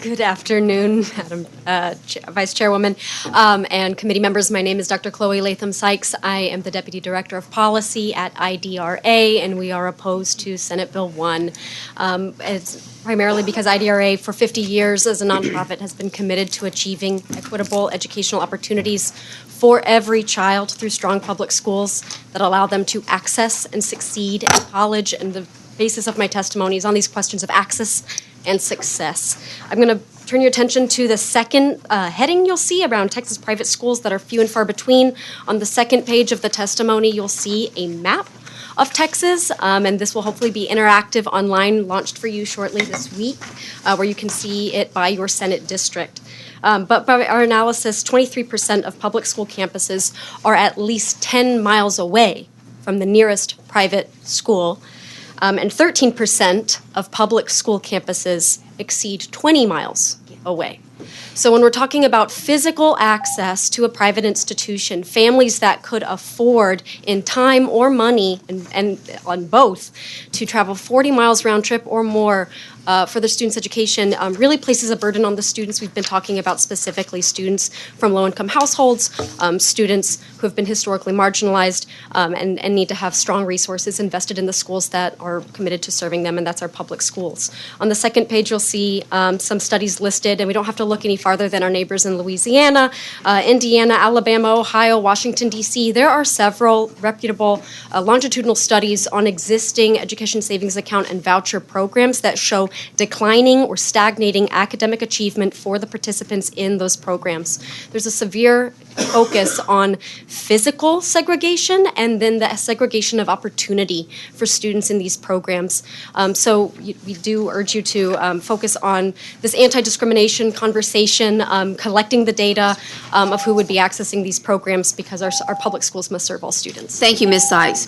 Good afternoon, Madam Vice Chairwoman and committee members. My name is Dr. Chloe Latham Sikes. I am the Deputy Director of Policy at IDRA, and we are opposed to Senate Bill 1. It's primarily because IDRA, for 50 years as a nonprofit, has been committed to achieving equitable educational opportunities for every child through strong public schools that allow them to access and succeed in college. And the basis of my testimony is on these questions of access and success. I'm going to turn your attention to the second heading you'll see around Texas private schools that are few and far between. On the second page of the testimony, you'll see a map of Texas, and this will hopefully be interactive online, launched for you shortly this week, where you can see it by your Senate district. But by our analysis, 23% of public school campuses are at least 10 miles away from the nearest private school, and 13% of public school campuses exceed 20 miles away. So when we're talking about physical access to a private institution, families that could afford in time or money, and on both, to travel 40 miles round trip or more for their students' education really places a burden on the students. We've been talking about specifically students from low-income households, students who have been historically marginalized and need to have strong resources invested in the schools that are committed to serving them, and that's our public schools. On the second page, you'll see some studies listed, and we don't have to look any farther than our neighbors in Louisiana, Indiana, Alabama, Ohio, Washington, D.C. There are several reputable longitudinal studies on existing education savings account and voucher programs that show declining or stagnating academic achievement for the participants in those programs. There's a severe focus on physical segregation and then the segregation of opportunity for students in these programs. So we do urge you to focus on this anti-discrimination conversation, collecting the data of who would be accessing these programs, because our public schools must serve all students. Thank you, Ms. Sykes.